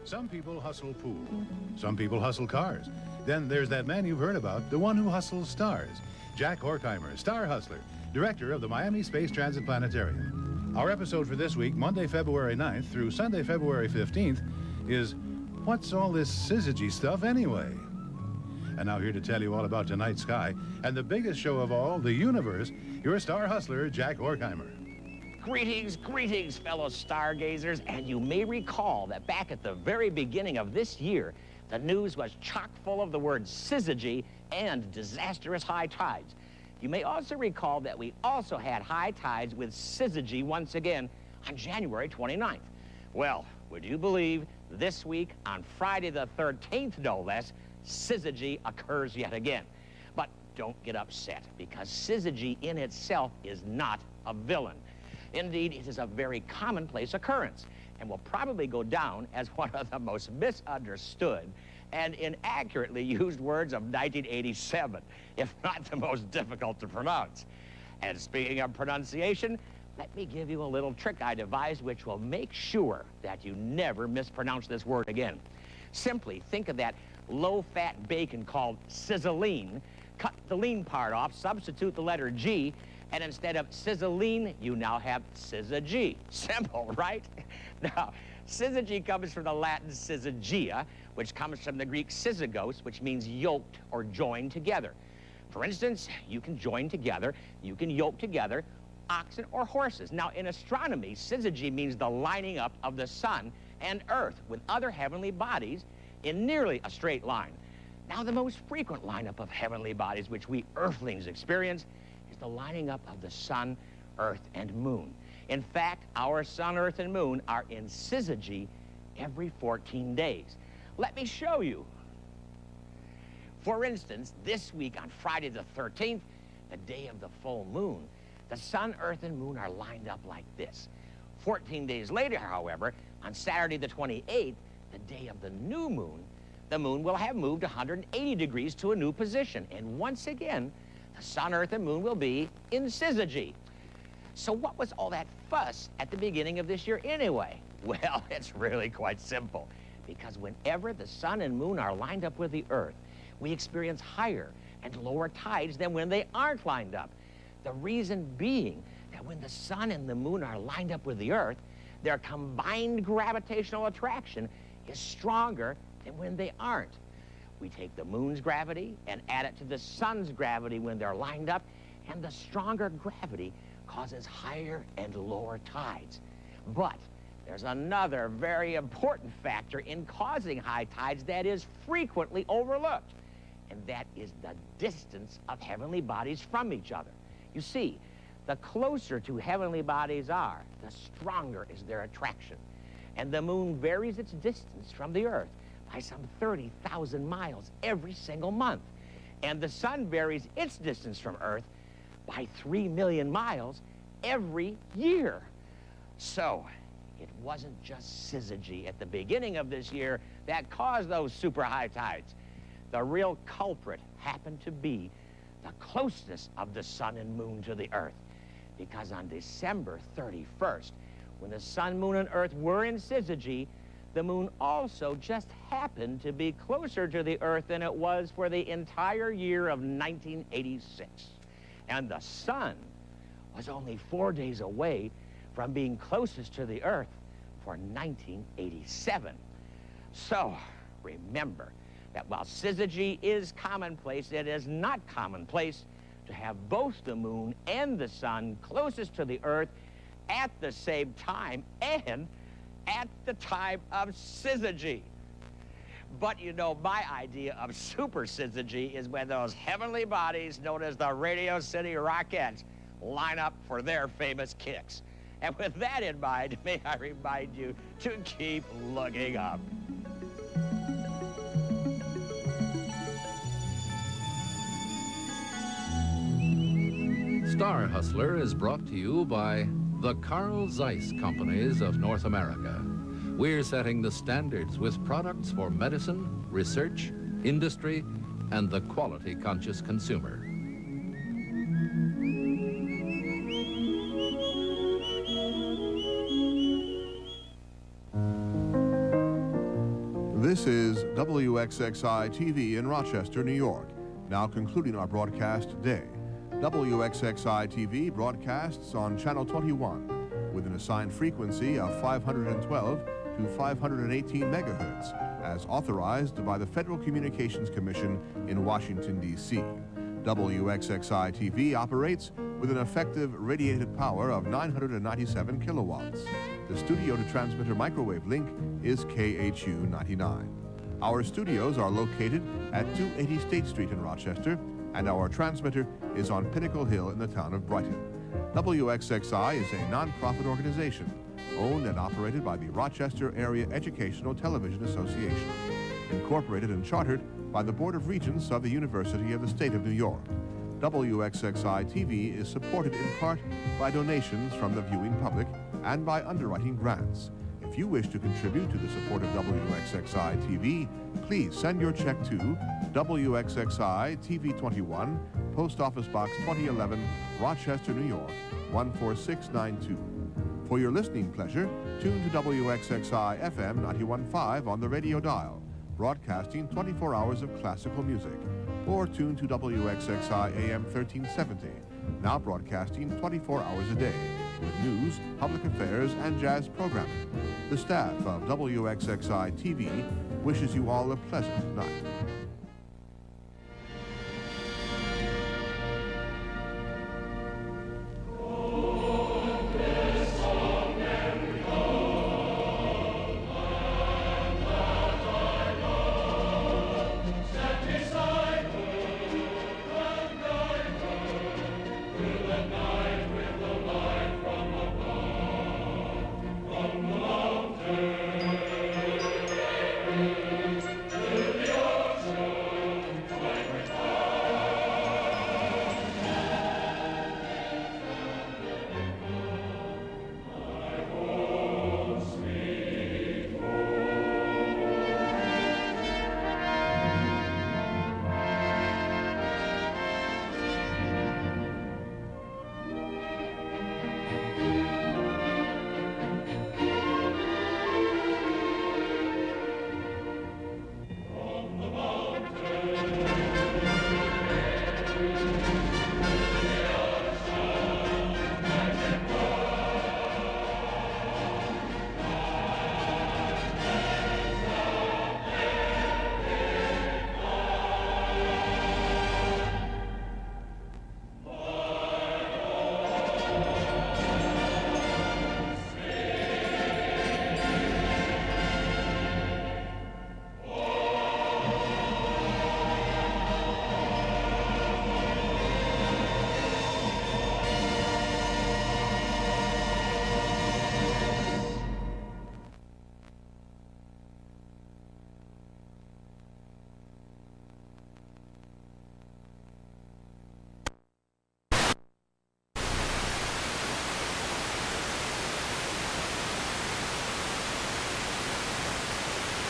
Some people hustle pool. Some people hustle cars. Then there's that man you've heard about, the one who hustles stars. Jack Horkheimer, star hustler, director of the Miami Space Transit Planetarium. Our episode for this week, Monday, February 9th through Sunday, February 15th, is What's All This Syzygy Stuff Anyway? And now here to tell you all about tonight's sky and the biggest show of all, the universe, your star hustler, Jack Horkheimer. Greetings, greetings, fellow stargazers. And you may recall that back at the very beginning of this year, the news was chock full of the word syzygy and disastrous high tides. You may also recall that we also had high tides with syzygy once again on January 29th. Well, would you believe this week, on Friday the 13th, no less, syzygy occurs yet again. But don't get upset, because syzygy in itself is not a villain. Indeed, it is a very commonplace occurrence and will probably go down as one of the most misunderstood and inaccurately used words of 1987, if not the most difficult to pronounce. And speaking of pronunciation, let me give you a little trick I devised which will make sure that you never mispronounce this word again. Simply think of that low-fat bacon called sizzling, cut the lean part off, substitute the letter G, and instead of sizzling, you now have syzygy. Simple, right? Now, syzygy comes from the Latin syzygia, which comes from the Greek syzygos, which means yoked or joined together. For instance, you can join together, you can yoke together oxen or horses. Now, in astronomy, syzygy means the lining up of the sun and earth with other heavenly bodies in nearly a straight line. Now, the most frequent lineup of heavenly bodies which we earthlings experience is the lining up of the sun, earth, and moon. In fact, our sun, earth, and moon are in syzygy every 14 days. Let me show you. For instance, this week on Friday the 13th, the day of the full moon, the sun, earth, and moon are lined up like this. 14 days later, however, on Saturday the 28th, the day of the new moon, the moon will have moved 180 degrees to a new position. And once again, the sun, earth, and moon will be in syzygy. So what was all that fuss at the beginning of this year anyway? Well, it's really quite simple. Because whenever the sun and moon are lined up with the earth, we experience higher and lower tides than when they aren't lined up. The reason being that when the sun and the moon are lined up with the earth, their combined gravitational attraction is stronger than when they aren't. We take the moon's gravity and add it to the sun's gravity when they're lined up, and the stronger gravity causes higher and lower tides. But there's another very important factor in causing high tides that is frequently overlooked, and that is the distance of heavenly bodies from each other. You see, the closer two heavenly bodies are, the stronger is their attraction. And the moon varies its distance from the earth by some 30,000 miles every single month. And the sun varies its distance from earth by 3 million miles every year. So, it wasn't just syzygy at the beginning of this year that caused those super high tides. The real culprit happened to be the closeness of the sun and moon to the earth. Because on December 31st, when the sun, moon, and earth were in syzygy, the moon also just happened to be closer to the earth than it was for the entire year of 1986. And the sun was only 4 days away from being closest to the earth for 1987. So, remember that while syzygy is commonplace, it is not commonplace to have both the moon and the sun closest to the earth at the same time and at the time of syzygy. But you know, my idea of super syzygy is when those heavenly bodies known as the Radio City Rockettes line up for their famous kicks. And with that in mind, may I remind you to keep looking up. Star Hustler is brought to you by the Carl Zeiss Companies of North America. We're setting the standards with products for medicine, research, industry, and the quality-conscious consumer. This is WXXI-TV in Rochester, New York, now concluding our broadcast today. WXXI-TV broadcasts on Channel 21 with an assigned frequency of 512 to 518 megahertz, as authorized by the Federal Communications Commission in Washington, D.C. WXXI-TV operates with an effective radiated power of 997 kilowatts. The studio-to-transmitter microwave link is KHU 99. Our studios are located at 280 State Street in Rochester, and our transmitter is on Pinnacle Hill in the town of Brighton. WXXI is a non-profit organization owned and operated by the Rochester Area Educational Television Association, incorporated and chartered by the Board of Regents of the University of the State of New York. WXXI-TV is supported in part by donations from the viewing public and by underwriting grants. If you wish to contribute to the support of WXXI-TV, please send your check to WXXI-TV 21, Post Office Box 2011, Rochester, New York, 14692. For your listening pleasure, tune to WXXI FM 91.5 on the radio dial, broadcasting 24 hours of classical music, or tune to WXXI AM 1370, now broadcasting 24 hours a day, with news, public affairs, and jazz programming. The staff of WXXI-TV wishes you all a pleasant night.